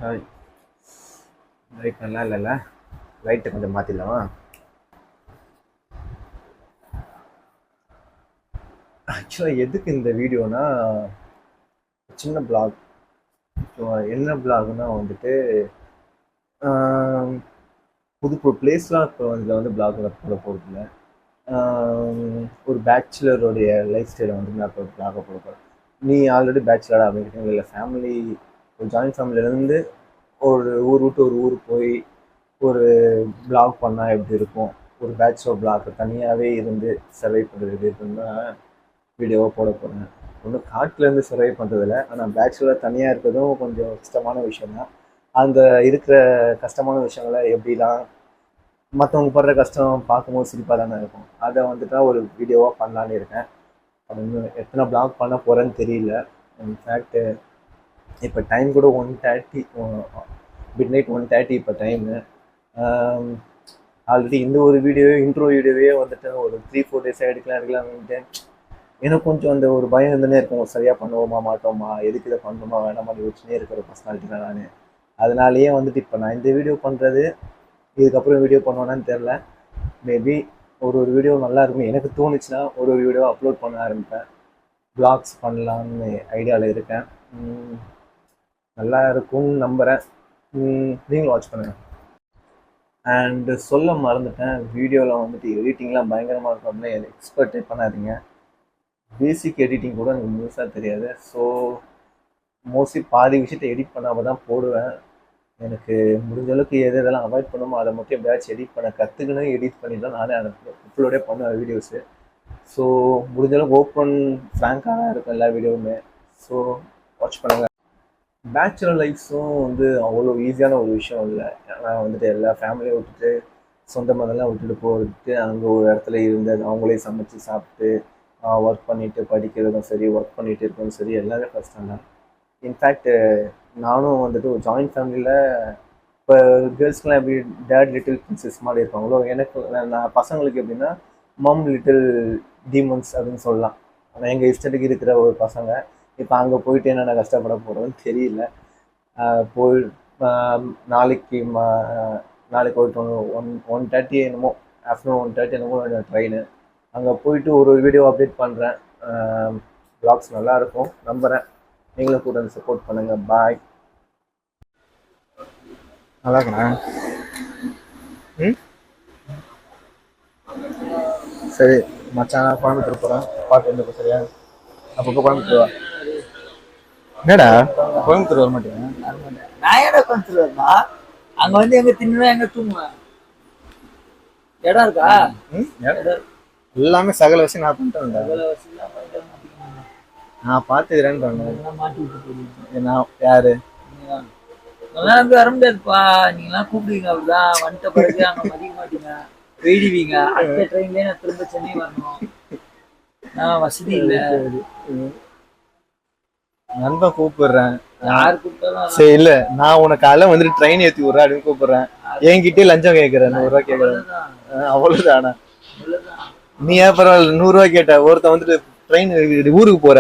Hi. Light நல்லா இல்லைல்ல, லைட்டை கொஞ்சம் மாற்றிடலாமா? ஆக்சுவலாக எதுக்கு இந்த வீடியோனா, சின்ன பிளாக். ஸோ என்ன பிளாக்னா வந்துட்டு புது புது பிளேஸ்லாம் இப்போ இதில் வந்து பிளாக் போட போகிறதில்ல. ஒரு பேச்சுலருடைய லைஃப் ஸ்டைலை வந்து நான் இப்போ பிளாக போட போகிறேன். நீ ஆல்ரெடி பேச்சுலராக அப்படிங்கிறீங்க, இல்லை ஃபேமிலி ஒரு ஜாயின்ட் ஃபேமிலியிலேருந்து ஒரு ஊர் விட்டு ஒரு ஊர் போய் ஒரு பிளாக் பண்ணால் எப்படி இருக்கும், ஒரு பேச்சுலர் பிளாக் தனியாகவே இருந்து சர்வை பண்ணுறது எப்படின்னா வீடியோவாக போட போகிறேன். ஒன்றும் காட்டிலேருந்து சர்வை பண்ணுறதில்ல, ஆனால் பேச்சுலர் தனியாக இருக்கிறதும் கொஞ்சம் கஷ்டமான விஷயம் தான். அந்த இருக்கிற கஷ்டமான விஷயங்களை எப்படிலாம் மற்றவங்க படுற கஷ்டம் பார்க்கும்போது சிரிப்பாக தானே இருக்கும். அதை வந்துட்டு ஒரு வீடியோவாக பண்ணலான்னு இருக்கேன். அது இன்னும் எத்தனை பிளாக் பண்ண போகிறேன்னு தெரியல. இன்ஃபேக்ட்டு இப்போ டைம் கூட 1:30 மிட்நைட் 1:30 இப்போ டைமு. ஆல்ரெடி இந்த ஒரு இன்ட்ரோ வீடியோவே வந்துட்டு ஒரு 3-4 டேஸாக எடுக்கலாம்ட்டு எனக்கு கொஞ்சம் அந்த ஒரு பயம் இருந்துனே இருக்கும். சரியாக பண்ணுவோமா மாட்டோமா, எதுக்கு இதை பண்ணுறோமா வேணாமா யோசிச்சுனே இருக்கிற பர்சனாலிட்டி தான் நான். அதனாலேயே வந்துட்டு இப்போ நான் இந்த வீடியோ பண்ணுறது, இதுக்கப்புறம் வீடியோ பண்ணுவேன்னு தெரில. மேபி ஒரு வீடியோ நல்லா இருக்கும் எனக்கு தோணுச்சுன்னா ஒரு வீடியோ அப்லோட் பண்ண ஆரம்பிப்பேன். வ்ளாக்ஸ் பண்ணலான்னு ஐடியாவில் இருக்கேன். நல்லா இருக்கும்னு நம்புகிறேன். நீங்களும் வாட்ச் பண்ணுங்கள். அண்டு சொல்ல மறந்துட்டேன், வீடியோவில் வந்துட்டு எடிட்டிங்லாம் பயங்கரமாக இருக்கும் அப்படின்னு எக்ஸ்பெக்டே பண்ணாதீங்க. பேசிக் எடிட்டிங் கூட எனக்கு முழுசாக தெரியாது. ஸோ மோஸ்ட்லி பாதி விஷயத்தை எடிட் பண்ணாமல் தான் போடுவேன். எனக்கு முடிஞ்ச அளவுக்கு எதெல்லாம் அவாய்ட் பண்ணுமோ அதை மட்டும் எப்படியாச்சும் எடிட் பண்ண கற்றுக்கணும். எடிட் பண்ணி தான் நானே அப்லோடே பண்ணுவேன் வீடியோஸு. ஸோ முடிஞ்ச அளவுக்கு ஓப்பன் ஃப்ராங்காக தான் இருக்கும் எல்லா வீடியோவுமே. ஸோ வாட்ச் பண்ணுங்கள். பேச்சுலர் லைஃப்ஸும் வந்து அவ்வளோ ஈஸியான ஒரு விஷயம் இல்லை. ஏன்னா வந்துட்டு எல்லா ஃபேமிலியை விட்டுட்டு சொந்த மதெல்லாம் விட்டுட்டு போகிறதுக்கு அங்கே ஒரு இடத்துல இருந்து அவங்களே சமைச்சு சாப்பிட்டு ஒர்க் பண்ணிவிட்டு படிக்கிறதும் சரி, ஒர்க் பண்ணிகிட்டு இருக்கிறதும் சரி, எல்லாமே கஷ்டம் தான். இன்ஃபேக்ட் நானும் வந்துட்டு ஒரு ஜாயிண்ட் ஃபேமிலியில் இப்போ கேர்ள்ஸ்க்குலாம் எப்படி டேட் லிட்டில் பிரின்சஸ் மாதிரி இருப்பாங்களோ, எனக்கு நான் பசங்களுக்கு எப்படின்னா மம் லிட்டில் டீமன்ஸ் அப்படின்னு சொல்லலாம். ஆனால் எங்கள் இஷ்டத்துக்கு இருக்கிற ஒரு பசங்க இப்போ அங்கே போயிட்டு என்னென்ன கஷ்டப்பட போகிறோன்னு தெரியல. போய் நாளைக்கு ஒரு 1:30 என்னமோ, ஆஃப்டர்நூன் 1:30 என்னமோ ட்ரெயின். அங்கே போயிட்டு ஒரு வீடியோ அப்டேட் பண்ணுறேன். வ்ளாக்ஸ் நல்லாயிருக்கும் நம்புகிறேன். நீங்களும் கூட சப்போர்ட் பண்ணுங்கள். பாய். நல்லா இருக்கண்ணா. சரி மச்சான், கோயம்புத்தூர் போகிறேன். பாட்டு வந்து சரியா அப்பப்போ கோயம்புத்தூர் வா. என்னடா கோயம்புத்தூர் வர மாட்டேங்க? நான் ஏடா கோயம்புத்தூர் வரமா? அங்க வந்து எங்க தின்னுவேன், எங்க தூங்குவேன். இடம் இருக்கா? எல்லாமே சகல விஷயம் நான் பண்ணிட்டேன். நான் பார்த்துக்கிறேன்னு நான் யாரு நல்லா நம்பி வர முடியாதுப்பா. நீங்களாம் கூப்பிடுவீங்க, அப்படிதான் வந்துட்ட பிறகு அங்க மதிக்க மாட்டீங்க, வெயிடுவீங்க. அடுத்த ட்ரெயின்லயே நான் திரும்ப சென்னை வரணும். நான் வசதி இல்லை. நண்பன் கூப்பிடுறேன். யாரு கூப்பிட்டாலும் சரி இல்ல, நான் உனக்கு காலைல வந்துட்டு ட்ரெயின் ஏற்றி விட்றேன் அப்படின்னு கூப்பிடுறேன். என்கிட்டே லஞ்சம் கேட்கறேன், 100 ரூபா கேட்கறேன். அவ்வளவுதானா? நீ ஏன் பரவாயில்ல 100 ரூபா கேட்ட. ஒருத்தன் வந்துட்டு ட்ரெயின் ஊருக்கு போற,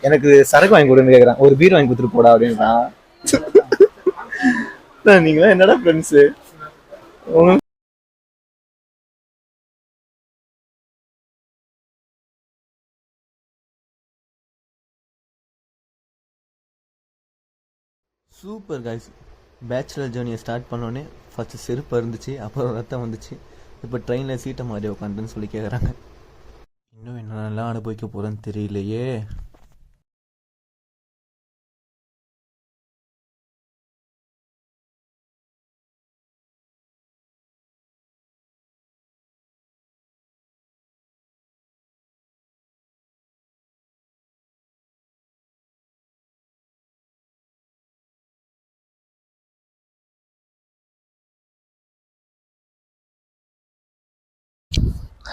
எனக்கு சரக்கு வாங்கி கொடுன்னு கேட்கறான். ஒரு பீர் வாங்கி கொடுத்துட்டு போடா அப்படின்ட்டான். நீங்களா என்னடா ஃப்ரெண்ட்ஸு? Super guys. பேச்சுலர் ஜேர்னியை ஸ்டார்ட் பண்ணோடனே ஃபஸ்ட்டு செருப்பு இருந்துச்சு, அப்புறம் ரத்தம் வந்துச்சு. இப்போ ட்ரெயினில் சீட்டை மாதிரி உட்காந்துன்னு சொல்லி கேட்குறாங்க. இன்னும் என்னென்னலாம் அனுபவிக்க போகிறேன்னு தெரியலையே.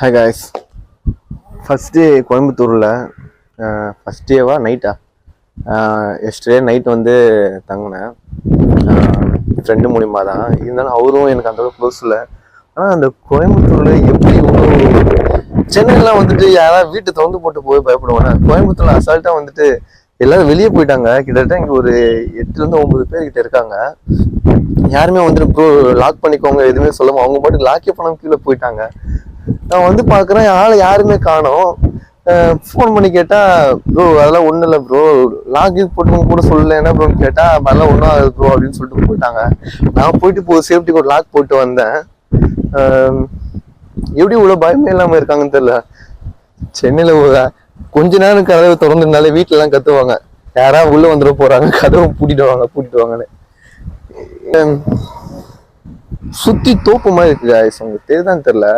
Hi guys. ஃபஸ்ட்டு கோயம்புத்தூரில் ஃபஸ்ட் டேவா நைட்டா எஸ்டே நைட் வந்து தங்கினேன். ஃப்ரெண்டு மூலிமா தான். இருந்தாலும் அவரும் எனக்கு அந்தளவுக்கு க்ளோஸ் இல்லை. ஆனால் அந்த கோயம்புத்தூரில் எப்படி சென்னையெல்லாம் வந்துட்டு யாராவது வீட்டை திறந்து போட்டு போய் பயப்படுவாங்க. கோயம்புத்தூரில் அசால்ட்டாக வந்துட்டு எல்லாரும் வெளியே போயிட்டாங்க. கிட்டத்தட்ட இங்க ஒரு 8 to 9 பேர் கிட்ட இருக்காங்க. யாருமே வந்துட்டு ப்ரோ லாக் பண்ணிக்கோங்க எதுவுமே சொல்லாம அவங்க பாட்டு லாக்கே பண்ணாம கீழே போயிட்டாங்க. நான் வந்து பாக்குறேன் ஆளை யாருமே காணோம். ஃபோன் பண்ணி கேட்டா ப்ரோ அதெல்லாம் ஒண்ணும் இல்லை ப்ரோ, லாக் போட்டு கூட சொல்லல என்ன ப்ரோன்னு கேட்டா அதெல்லாம் ஒன்றும் ஆகுது ப்ரோ அப்படின்னு சொல்லிட்டு போயிட்டாங்க. நான் போயிட்டு இப்போ சேஃப்டிக்கு ஒரு லாக் போட்டு வந்தேன். எப்படி இவ்வளவு பயமே இல்லாம இருக்காங்கன்னு தெரியல. சென்னையில கொஞ்ச நேரம் கதவை திறந்துருந்தாலே வீட்டுல எல்லாம் கத்துவாங்க, யாரா உள்ள வந்துட போறாங்க, கதவை பூட்டிட்டு வாங்கன்னு. சுத்தி தோப்பு மாதிரி இருக்கு guys. உங்களுக்கு தெரியுதான்னு தெரியல.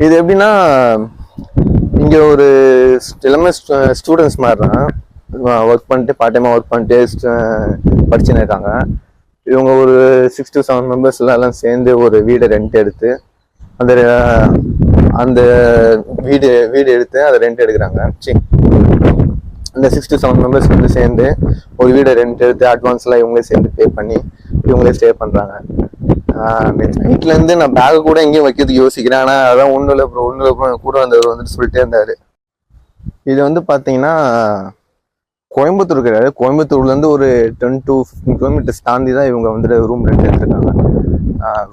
இது எப்படின்னா இங்க ஒரு எல்லாமே ஸ்டூடெண்ட்ஸ் மாதிரி தான் ஒர்க் பண்ணிட்டு பார்ட் டைமா ஒர்க் பண்ணிட்டு படிச்சுன்னு இருக்காங்க. இவங்க ஒரு 6 to 7 மெம்பர்ஸ் எல்லாம் சேர்ந்து ஒரு வீடை ரெண்ட் எடுத்து அந்த அந்த வீடு எடுத்து அதை ரெண்ட் எடுக்கிறாங்க. அந்த 6 to 7 மெம்பர்ஸ் வந்து சேர்ந்து ஒரு வீடை ரெண்ட் எடுத்து அட்வான்ஸ்லாம் இவங்களே சேர்ந்து பே பண்ணி இவங்களே ஸ்டே பண்றாங்க. நைட்ல இருந்து நான் பேக் கூட எங்கேயும் வைக்கிறதுக்கு யோசிக்கிறேன். ஆனா அதான் ஒன்றும் இல்லை ப்ரோ கூட வந்தவர் வந்துட்டு சொல்லிட்டே இருந்தாரு. இது வந்து பாத்தீங்கன்னா கோயம்புத்தூர் கிடையாது, கோயம்புத்தூர்ல இருந்து ஒரு 10 to 15 கிலோமீட்டர்ஸ் தாண்டி தான் இவங்க வந்துட்டு ரூம் ரெண்ட் எடுத்திருக்காங்க.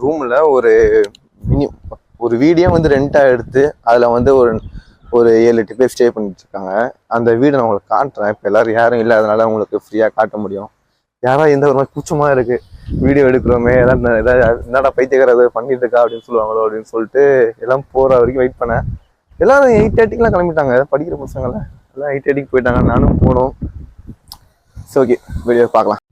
ரூம்ல ஒரு வீடியோ வந்து ரெண்டா எடுத்து அதுல வந்து ஒரு 7-8 பேர் ஸ்டே பண்ணிட்டு இருக்காங்க. அந்த வீடை நான் உங்களுக்கு காட்டுறேன். இப்போ எல்லாரும் யாரும் இல்லை, அதனால உங்களுக்கு ஃப்ரீயா காட்ட முடியும். யாராவது எந்த ஒரு மாதிரி கூச்சமா இருக்கு வீடியோ எடுக்கிறோமே, ஏதாவது என்னடா பைத்தியக்கார ஏதாவது பண்ணிட்டு இருக்கா அப்படின்னு சொல்லுவாங்களோ அப்படின்னு சொல்லிட்டு எல்லாம் போற வரைக்கும் வெயிட் பண்ணேன். எல்லாரும் 8:30 கிளம்பிட்டாங்க. படிக்கிற பசங்கள எல்லாம் 8:30 போயிட்டாங்க. நானும் போனோம். சரி ஓகே, வீடியோ பார்க்கலாம்.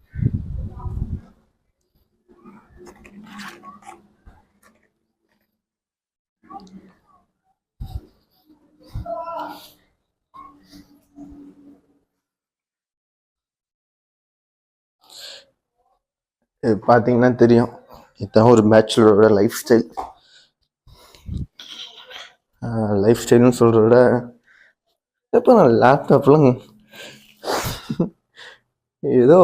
இது பார்த்தீங்கன்னா தெரியும், இதுதான் ஒரு பேச்சுலரோட லைஃப் ஸ்டைல்னு சொல்கிறத விட இப்போ நான் லேப்டாப்லாம் ஏதோ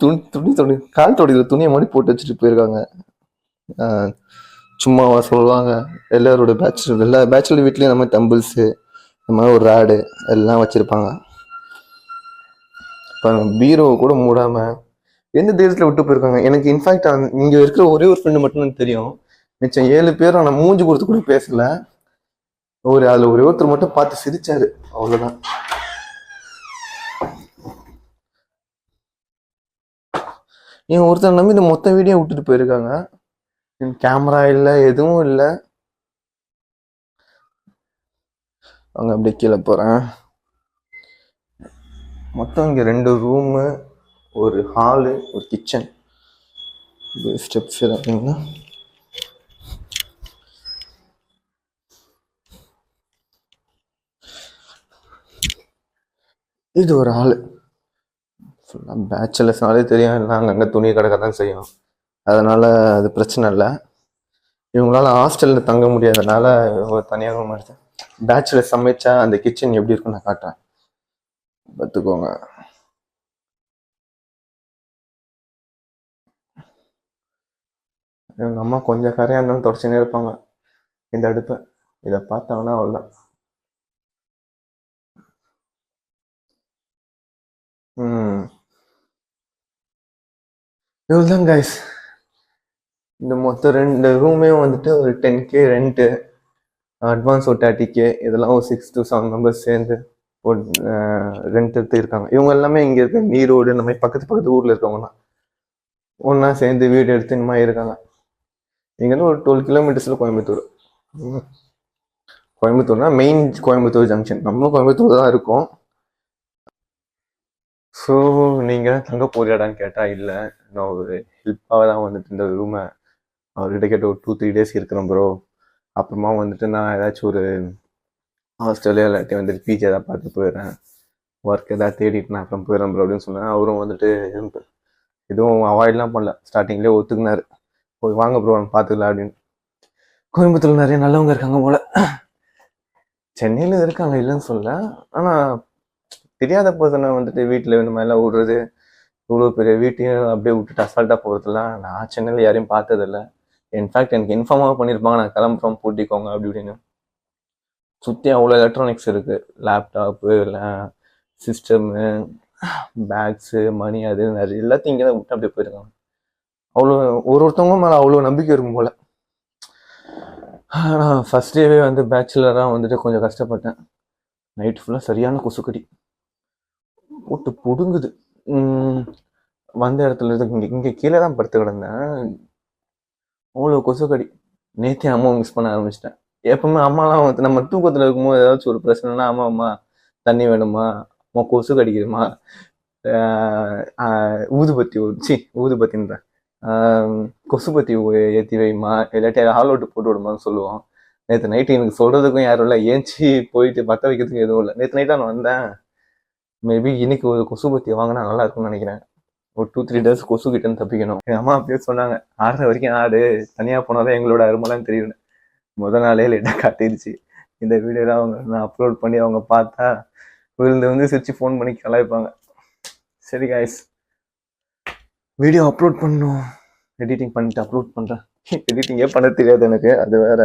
துணி கால் தொடையில் துணியை மாதிரி போட்டு வச்சுட்டு போயிருக்காங்க. சும்மாவா சொல்லுவாங்க. எல்லாரோட எல்லா பேச்சுலர் வீட்லேயும் இந்த மாதிரி டம்பிள்ஸு இந்த மாதிரி ஒரு ராடு எல்லாம் வச்சுருப்பாங்க. இப்போ பீரோவை கூட மூடாமல் எந்த தைரியத்தில் விட்டு போயிருக்காங்க. எனக்கு இன்ஃபேக்ட் இங்கே இருக்கிற ஒரே ஒரு ஃப்ரெண்டு மட்டும் தெரியும். மிச்சம் 7 பேரும் நான் மூஞ்சி கொடுத்து கூட பேசல. அதில் ஒரே ஒருத்தர் மட்டும் பார்த்து சிரிச்சாரு, அவ்வளோதான். இவங்க ஒருத்தர் நம்பி இந்த மொத்த வீடியோ விட்டுட்டு போயிருக்காங்க. கேமரா இல்லை, எதுவும் இல்லை. அவங்க அப்படியே கீழே போகிறேன். மொத்தம் இங்கே 2 ரூமு, ஒரு ஹாலு, ஒரு கிச்சன், ஸ்டெப்ஸ் பார்த்தீங்கன்னா இது ஒரு ஹாலு. ஃபுல்லாக பேச்சுலர்ஸ்னாலே தெரியும், நாங்கள் அங்கே துணி கிடக்க தான் செய்யும். அதனால அது பிரச்சனை இல்லை. இவங்களால ஹாஸ்டலில் தங்க முடியாதனால இவங்க தனியாக ரூம் எடுத்து பேச்சுலர் சமைச்சா அந்த கிச்சன் எப்படி இருக்குன்னு நான் காட்டுறேன், பார்த்துக்கோங்க. எங்க அம்மா கொஞ்சம் கரையா இருந்தாலும் தொடச்சுனே இருப்பாங்க இந்த அடுப்பை. இதை பார்த்தாங்கன்னா அவ்வளோதான். இவ்வளோதான் கைஸ். இந்த மொத்தம் 2 ரூமே வந்துட்டு ஒரு 10K ரெண்ட்டு, அட்வான்ஸ் ஒரு 30K. இதெல்லாம் ஒரு 6 to 7 மெம்பர்ஸ் சேர்ந்து ஒரு ரெண்ட் எடுத்து இருக்காங்க. இவங்க எல்லாமே இங்கே இருக்க ஈரோடு இந்த மாதிரி பக்கத்து ஊரில் இருக்கவங்க தான் ஒன்றா சேர்ந்து வீடு எடுத்து இந்த மாதிரி இருக்காங்க. இங்கேருந்து ஒரு 12 கிலோமீட்டர்ஸில் கோயம்புத்தூர்னா மெயின் கோயம்புத்தூர் ஜங்ஷன். நம்மளும் கோயம்புத்தூர் தான் இருக்கோம். ஸோ நீங்கள் தங்க போறியாடான்னு கேட்டால் இல்லை, நான் ஒரு ஹெல்ப்பாக தான் வந்துட்டு இந்த ரூமை அவர்கிட்ட கேட்டு ஒரு 2-3 டேஸ் இருக்கிறேன் ப்ரோ. அப்புறமா வந்துட்டு நான் ஏதாச்சும் ஒரு ஹாஸ்டல்லே இல்லாட்டி வந்துட்டு பிஜி ஏதாவது பார்த்து போயிடுறேன், ஒர்க் ஏதாவது தேடிட்டு நான் அப்புறம் போயிடுறேன் ப்ரோ அப்படின்னு சொன்னேன். அவரும் வந்துட்டு எதுவும் அவாய்ட்லாம் பண்ணல, ஸ்டார்டிங்லேயே ஒத்துக்குனாரு. போய் வாங்க ப்ரோ பார்த்துக்கலாம் அப்படின்னு. கோயம்புத்தூர்ல நிறைய நல்லவங்க இருக்காங்க போல, சென்னையில் இருக்காங்க இல்லைன்னு சொல்ல. ஆனால் தெரியாத பர்சனை வந்துட்டு வீட்டில் இந்த மாதிரிலாம் விடுறது, இவ்வளோ பெரிய வீட்டையும் அப்படியே விட்டுட்டு அசால்ட்டாக போகிறதுலாம் நான் சென்னையில் யாரையும் பார்த்ததில்ல. இன்ஃபேக்ட் எனக்கு இன்ஃபார்மாக பண்ணியிருப்பாங்க நான் கிளம்புறோம் பூட்டிக்கோங்க அப்படி இப்படின்னு. சுற்றி அவ்வளோ எலக்ட்ரானிக்ஸ் இருக்குது, லேப்டாப்பு, சிஸ்டமு, பேக்ஸு, மணி, அது நிறைய எல்லாத்தையும் இங்கே தான் விட்டு அப்படியே போயிருக்காங்க. அவ்வளோ ஒருத்தவங்க மேலே அவ்வளோ நம்பிக்கை இருக்கும் போல். நான் ஃபஸ்ட் டேவே வந்து பேச்சுலராக வந்துட்டு கொஞ்சம் கஷ்டப்பட்டேன். நைட் ஃபுல்லாக சரியான கொசுக்கடி போட்டு பிடுங்குது. வந்த இடத்துல இங்கே இங்கே கீழே தான் படுத்து கிடந்தேன். அவ்வளோ கொசுக்கடி. நேற்றே அம்மாவை மிஸ் பண்ண ஆரம்பிச்சிட்டேன். எப்பவுமே அம்மாலாம் வந்து நம்ம தூக்கத்தில் இருக்கும்போது ஏதாச்சும் ஒரு பிரச்சனைனா அம்மா தண்ணி வேணுமா, அம்மா கொசு கடிக்குதுமா, ஊதுபத்தி ஊதுபத்தின்றேன், கொசுபத்தி ஏற்றி வைமா, இல்லாட்டி ஹால் அவுட் போட்டு விடுமான்னு சொல்லுவோம். நேற்று நைட்டு எனக்கு சொல்கிறதுக்கும் யாரும் இல்லை, ஏஞ்சி போயிட்டு பற்ற வைக்கிறதுக்கும் எதுவும் இல்லை. நேற்று நைட்டாக நான் வந்தேன். மேபி இன்னைக்கு ஒரு கொசுபத்தி வாங்கினா நல்லா இருக்கும்னு நினைக்கிறேன். ஒரு 2-3 days கொசு கிட்டேன்னு தப்பிக்கணும். எங்கள் அம்மா அப்படியே சொன்னாங்க, ஆடுற வரைக்கும் ஆடு, தனியாக போனாதான் எங்களோட அருமெல்லாம் தெரியும். முதல் நாளே லேட்டாக காட்டிடுச்சு. இந்த வீடியோலாம் அவங்க நான் அப்லோட் பண்ணி அவங்க பார்த்தா விழுந்து சிரிச்சு ஃபோன் பண்ணி கலாய்ப்பாங்க. சரி காய்ஸ், வீடியோ அப்லோட் பண்ணணும், எடிட்டிங் பண்ணிட்டு அப்லோட் பண்ணுறேன். எடிட்டிங்கே பண்ண தெரியாது எனக்கு, அது வேற.